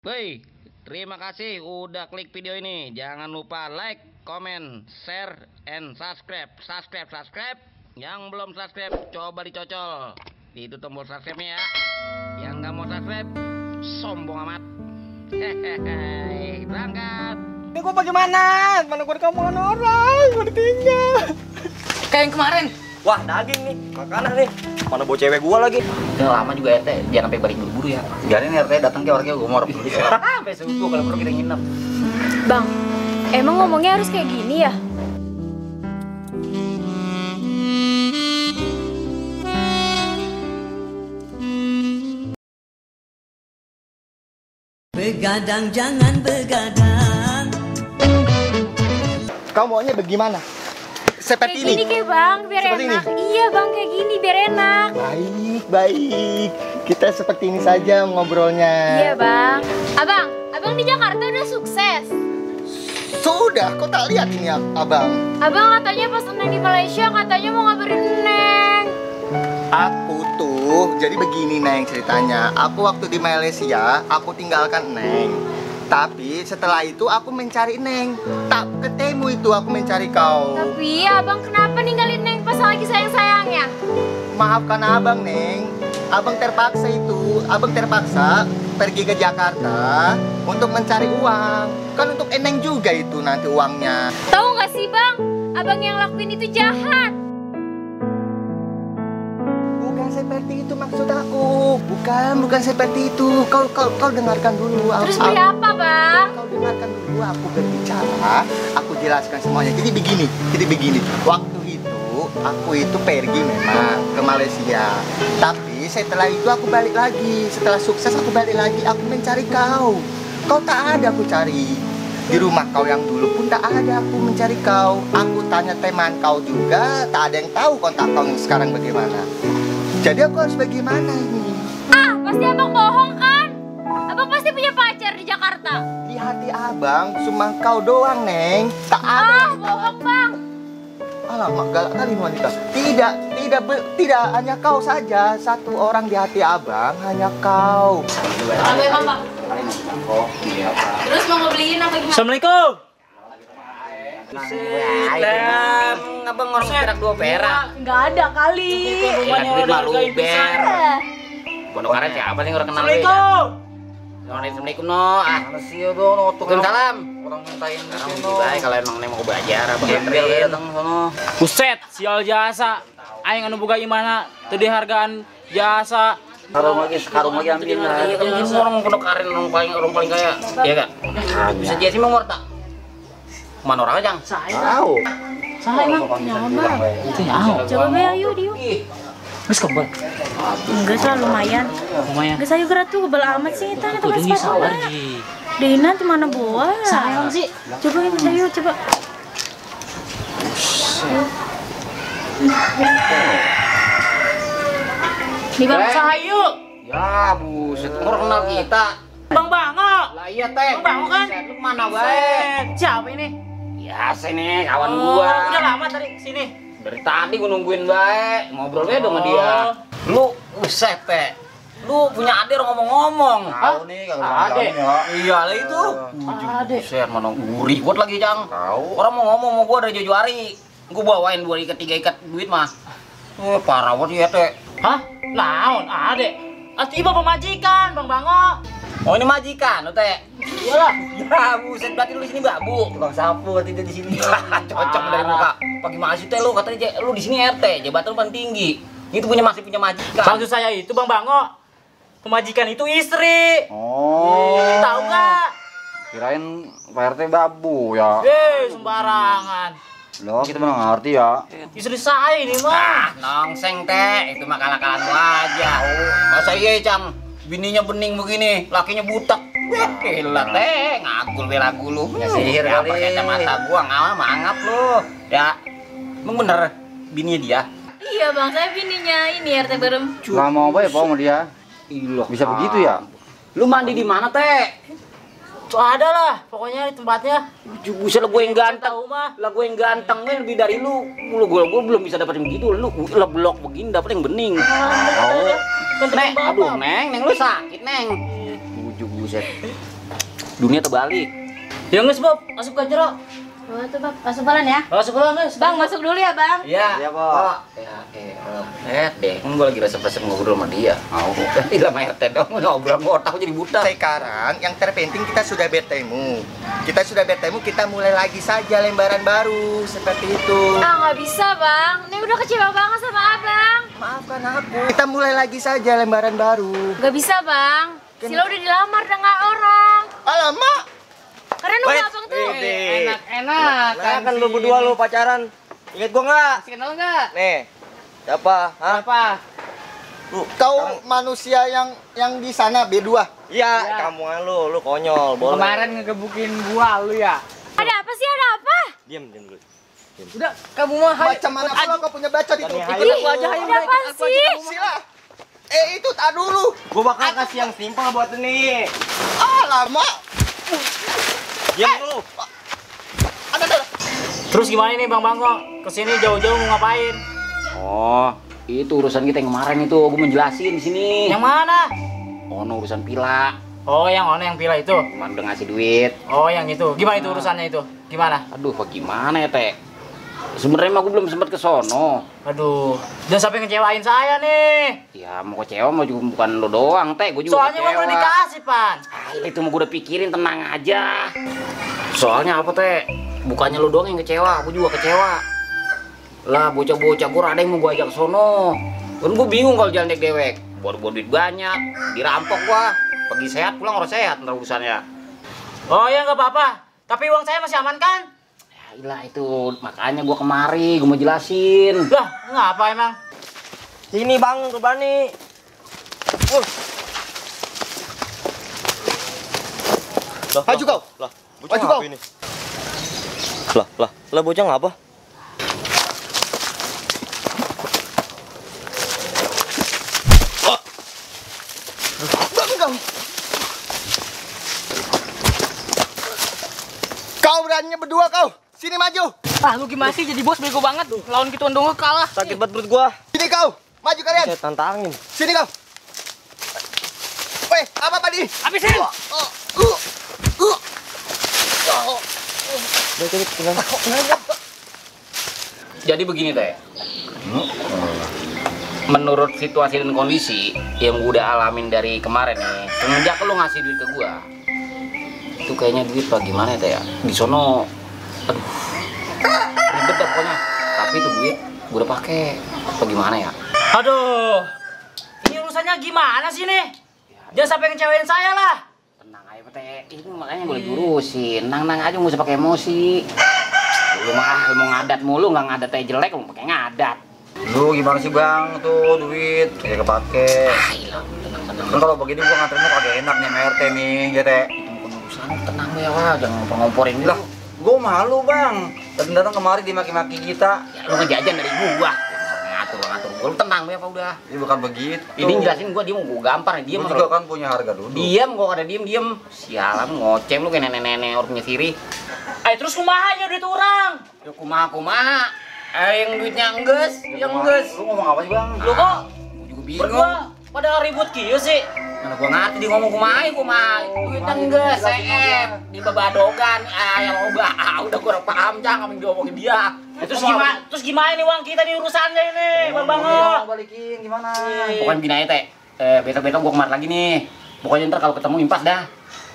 Woi, terima kasih udah klik video ini. Jangan lupa like, comment, share, and subscribe. Subscribe. Yang belum subscribe, coba dicocol. Itu tombol subscribe-nya ya. Yang nggak mau subscribe, sombong amat. Hehehe, berangkat. Ini gua bagaimana? Mana gua dikampung orang, gua ditinggal. Kayak yang kemarin. Wah, daging nih, makanan nih. Mana bawa cewek gua lagi? Udah lama juga RT, jangan sampai balik buru-buru ya. Biarin RT datang ke orangnya gua mau dulu. Sampai subuh kalau perlu kita nginep. Bang, emang ngomongnya harus kayak gini ya? Begadang jangan begadang. Kau maunya bagaimana? Seperti Kayak gini kayak bang, biar Seperti enak. ini? Iya bang, kayak gini biar enak. Baik. Kita seperti ini saja ngobrolnya. Iya bang. Abang di Jakarta udah sukses. Sudah, kau tak lihat ini abang. Abang katanya pas Neng di Malaysia katanya mau ngabarin Neng. Aku tuh, jadi begini Neng ceritanya. Aku waktu di Malaysia, aku tinggalkan Neng. Tapi setelah itu aku mencari Neng. Tak ketemu itu aku mencari kau. Tapi abang kenapa ninggalin Neng pas lagi sayang-sayangnya? Maafkan abang Neng. Abang terpaksa pergi ke Jakarta untuk mencari uang. Kan untuk Neng juga itu nanti uangnya. Tahu nggak sih bang, abang yang lakuin itu jahat. Bukan seperti itu maksud aku. Bukan seperti itu. Kau dengarkan dulu. Terus beli apa bang? Kau dengarkan dulu aku berbicara. Aku jelaskan semuanya. Jadi begini. Waktu itu aku itu pergi memang ke Malaysia. Tapi setelah itu aku balik lagi. Setelah sukses aku balik lagi. Aku mencari kau. Kau tak ada aku cari. Di rumah kau yang dulu pun tak ada aku mencari kau. Aku tanya teman kau juga, tak ada yang tahu kontak kau sekarang bagaimana. Jadi aku harus bagaimana ini? Ah, pasti abang bohong kan? Abang pasti punya pacar di Jakarta. Di hati abang cuma kau doang Neng. Tak ada. Bohong bang. Alamak, galak kali wanita. Tidak hanya kau saja. Satu orang di hati abang, hanya kau. Apa emang bang? Terus mau beliin apa gimana? Assalamualaikum. Abang orang perak 2 perak. Nggak ada kali. Rumahnya udah luber. Pondokara siapa sih orang kenal? Assalamualaikum. Assalamualaikum no. Waalaikumsalam. Orang mintain Sekarang begini baik kalau emang Neng mau belajar apa Gabriel nganterin. datang sono. Buset, sial jasa. Aing anu boga gimana? Teu dihargaan jasa. Sekarang lagi ambil. Iya kan ini orang Pondokara orang paling kaya. Iya enggak? Bisa jadi mau ngorta. Mana orang aja? Tahu. Saha emang? Nyaon bang? Itu nyaon. Coba be ayo diu. Geus kebal. Enggak sih lumayan. Lumayan. Enggak sayu gerak tuh kebel amat sih itu Kudu tempat sabar sepatu. ji. Dina tuh mana bawa? Sayang sih. Coba yang sayu coba. Nih bang. Sahayu. Ya buset, orang kenal kita. Bang Bango. Lah iya teh. Bang Bango kan? Buset, lu mana baik? Siapa ini? Ya sini kawan gua. Udah lama tadi sini. Dari tadi gua nungguin baik, ngobrol aja sama dia. Lu buset teh. Lu punya adik ngomong-ngomong. Tahu nih kalau Adik. Iya lah itu. Ade. Buset, mana gurih buat lagi, Cang. Tahu. Orang mau ngomong sama gua dari jauh hari. Gua bawain 2 ikat 3 ikat duit mah. Parah banget ya teh. Hah? Naon? Ade. Ati ibu pemajikan, Bang Bango. Oh ini majikan, lu teh. Iyalah. Ya buset, berarti lu di sini babu. Tukang sapu berarti dia di sini. Cocok dari muka. Pagi masih teh lu katanya lu di sini RT, jabatan lu paling tinggi. Itu masih punya majikan. Maksud saya itu Bang Bango. Pemajikan itu istri. Oh, Tahu nggak? kirain Pak RT babu ya. Sembarangan. Loh, kita mana ngerti ya. Istri saya ini mah. Nongseng teh, itu mah kalah-kalahan lu aja. Masa iya, Cang? Bininya bening begini, lakinya butak. Gila teh, ngagul bela gulu. Ya, sihir ya, kali. pakai kacamata gua mangap lu. Ya, emang bener bininya dia. Iya bang, saya bininya ini RT Berem. Nggak mau apa ya, Pak, sama dia? Ilah. Bisa begitu ya? Lu mandi di mana, Teh? Tuh ada lah, pokoknya di tempatnya. Buset lah gue yang ganteng. Tahu mah. Lah gue yang ganteng men lebih dari lu. Gue belum bisa dapat yang begitu. Lu blok begini dapat yang bening. Kan Neng, temen aduh Bapak. Neng lu sakit, Neng. Bujuk buset. Dunia terbalik. Ya nges Bob, masuk ke jero. Oh, tuh, Bang. Masuk pelan ya. Masuk dulu nges. Bang, masuk dulu ya, Bang. Iya. Iya, Pak. Ya, deh, kan gue lagi resep-resep ngobrol sama dia. Mau. Gila sama RT dong, ngobrol otak jadi buta. Sekarang yang terpenting kita sudah bertemu. Kita mulai lagi saja lembaran baru seperti itu. Ah, nggak bisa, Bang. Ini udah kecewa banget sama Abang. Maafkan aku. Kita mulai lagi saja lembaran baru. Nggak bisa, Bang. Sila udah dilamar dengan orang. Alamak. Karena nunggu Abang tuh. Enak-enak. Kan lu berdua lu pacaran. Ingat gua nggak? Masih kenal nggak? Nih. Siapa? Hah? Apa? Kau manusia yang di sana B2. Iya, kamu lu konyol, boleh. Kemarin ngegebukin gua lu ya. Ada apa sih? Ada apa? Diam dulu. Udah, kamu mah Macam mana pula kau punya bacot itu? Ikut aku aja, ayo Ada apa sih? Sila. Itu tak dulu. Gua bakal kasih yang simpel buat ini. Alamak. Diam dulu. Ada. Terus gimana nih Bang Bangko? Kesini jauh-jauh mau ngapain? Oh, itu urusan kita yang kemarin itu, gue menjelasin di sini. Yang mana? Oh, no, urusan pila. Oh, yang mana yang pila itu? Cuman udah ngasih duit. Oh, yang itu. Gimana itu urusannya itu? Gimana? Aduh, bagaimana ya, Teh? Sebenarnya mah gue belum sempat ke sono. Aduh, jangan sampai ngecewain saya nih. Ya, mau kecewa mau juga bukan lo doang, Teh. Gue juga Soalnya kecewa. uang udah dikasih, Pan. Itu mau gue udah pikirin, tenang aja. Soalnya apa, Teh? Bukannya lo doang yang kecewa, gue juga kecewa. Lah, bocah-bocah gue ada yang mau gue ajak ke sono. Kan gue bingung kalau jalan dewek. Baru duit banyak, dirampok gua. Pergi sehat, pulang harus sehat ntar urusannya. Oh ya nggak apa-apa. Tapi uang saya masih aman kan? Ya ilah itu, makanya gua kemari, gua mau jelasin. Lah, ngapa emang? Sini Bang, Turbani. Maju kau. Lah, Maju bocah kau. ngapa ini? Lah bocah ngapa? Kau beraninya berdua kau. Sini maju. Ah, lu gimana sih jadi bos bego banget tuh. Lawan gitu dong kalah. Sakit banget perut gua. Sini kau. Maju kalian. Saya tantangin. Sini kau. Weh, apa tadi? Habisin. Jadi begini, Teh. Menurut situasi dan kondisi yang gua udah alamin dari kemarin nih, semenjak lu ngasih duit ke gua, itu kayaknya duit bagaimana ya, Teh ya? Di sono, aduh, ribet dah pokoknya. Tapi itu duit gua udah pakai, bagaimana ya? Aduh. Ini urusannya gimana sih nih? Jangan sampai ngecewain saya lah. Tenang aja, Teh. Itu makanya gue lagi urusin. Nang aja nggak usah pakai emosi. Lu mah mau ngadat mulu, nggak ngadat aja jelek, lu pakai ngadat. Lu gimana sih Bang tuh duit kayak kepake. Hilang, tenang. Kan kalau begini gua nganterin lu kagak enak nih sama RT nih, ya Teh. Itu bukan urusan, tenang ya, Wah. Jangan ngompor-ngomporin Lah, dulu. gua malu Bang. Datang kemari dimaki-maki kita. Ya, lu ngejajan dari gua. Ngatur gua. Lu tenang ya, Pak udah. Ini bukan begitu. Ini jelasin gua, dia mau gua gampar nih, Gua juga kan punya harga dulu. Diam, gua ada diem. Sialan, ngocem lu kayak nenek-nenek orang punya siri. Terus kumaha aja duit orang. Ya kumaha. Yang duitnya enggeus, yang enggeus. Lu ngomong apa sih Bang? Lu kok Gua juga bingung. berdua pada ribut kieu sih? Mana gua ngerti dia ngomong kumaha. Duitnya enggeus, CF di babadogan. Ya loba. Udah gua paham jangan diomongin dia. Terus gimana nih uang kita nih urusannya ini, Bang Bango? Balikin gimana? Pokoknya gini aja, Teh. Besok-besok gua kemari lagi nih. Pokoknya ntar kalau ketemu impas dah.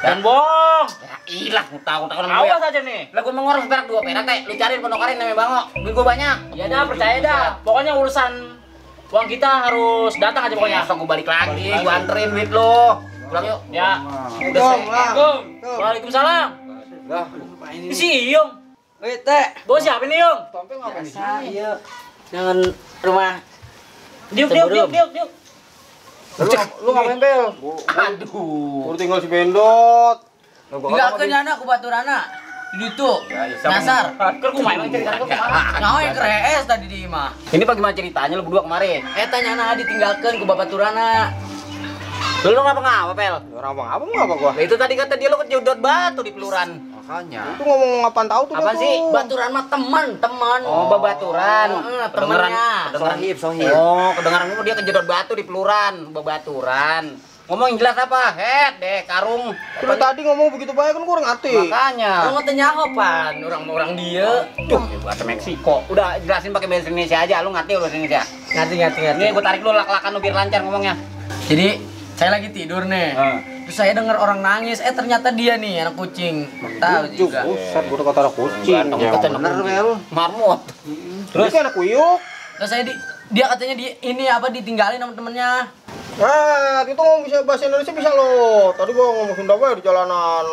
Dan bohong. Ya ilah, tahu nama Awas aja nih. Lah gua mau ngorong perak 2 perak, Teh. Lu cariin ponokarin namanya Bango. Duit gua banyak. Ya dah, percaya dah. Pokoknya urusan uang kita harus datang aja pokoknya. Besok gua balik lagi, gua anterin duit lu. Pulang yuk. Ya. Udah Assalamualaikum. Waalaikumsalam. Lah, Ini si Iyung. Weh, Teh. Bawa siapa nih, Yung? Iya. Jangan rumah. Diuk. lu ngapain Bel? Aduh. Udah tinggal si Bendot. Tinggalkan anak ku baturana. Di ditu. Nyasar. Kan gua main cerita gua kemana? Ngau yang kerees tadi di imah. Ini bagaimana ceritanya lu berdua kemarin? Tanya anak ditinggalkan ku baturana. Lu ngapa, Pel? Orang Bang, apa mau apa gua? Lah itu tadi kata dia lu kejedot batu di peluran. Makanya. Itu ngomong apaan tahu tuh? Apa sih? Baturan mah teman. Oh, babaturan. Temennya. Kedengeran. Oh, kedengaran gua dia kejedot batu di peluran, babaturan. Ngomong yang jelas apa? Deh, karung. Terus tadi ngomong begitu baik kan kurang ngerti. Makanya. Lo ngetanya pan, orang-orang dia. Bahasa Meksiko. Udah jelasin pakai bahasa Indonesia aja. Lu ngerti bahasa Indonesia? Ngerti. Nih, gua tarik lu lak-lakan lu biar lancar ngomongnya. Jadi saya lagi tidur nih. Terus saya dengar orang nangis. Ternyata dia nih anak kucing. Tahu juga. Buset, gua udah kata anak kucing. Bener, Bel. Marmut. Terus kan anak kuyuk. Terus dia katanya ini apa ditinggalin sama temennya. Nah, itu ngomong bisa bahasa Indonesia bisa lo. Tadi gua ngomong Sunda bae di jalanan.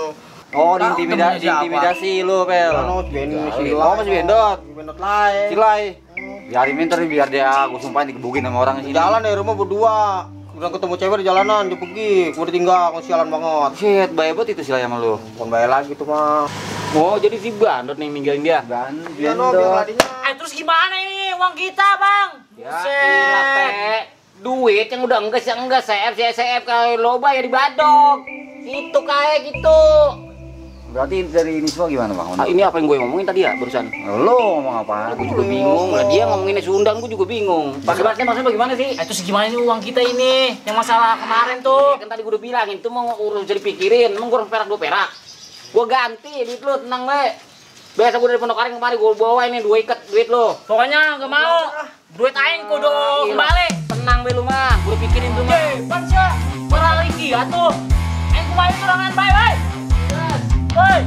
Oh, Tahu temennya siapa? diintimidasi lu, Pel. Jalanan si Benny, si Oh, masih Bendot. Bendot lain. Silai. Biarin minta biar dia gua sumpahin dikebukin sama orang Di sini. jalan dari rumah berdua. Udah ketemu cewek di jalanan, dia pergi. Gua ditinggal, gua sialan banget. Shit, bae banget itu Silai sama lu. Bukan bayar lagi tuh mah. Oh, jadi si Bandot nih ninggalin dia. Iya no, biar ladinya. Terus gimana ini uang kita, Bang? Ya, gila, Teh. Duit yang udah enggak CF kalau loba ya dibadok. Itu kayak gitu. Berarti dari ini semua gimana, Bang? Ini apa yang gue ngomongin tadi ya barusan? Lu ngomong apa? Aku juga bingung. Lah dia ngomonginnya Sunda, gue juga bingung. Bahasa-bahasanya maksudnya bagaimana sih? Terus gimana ini uang kita ini? Yang masalah kemarin tuh. Kan tadi gue udah bilang itu mau urus jadi pikirin. Emang gue harus perak 2 perak. Gue ganti duit lu, tenang we. Biasa gue dari Pondok Karing kemarin gue bawa ini 2 ikat duit lu. Pokoknya nggak mau. Duit aing kudu kembali. Tenang we lu mah, gue udah pikirin tuh mah. Bansya, beraliki atuh. Aing kumain turangan bye bye. Woi.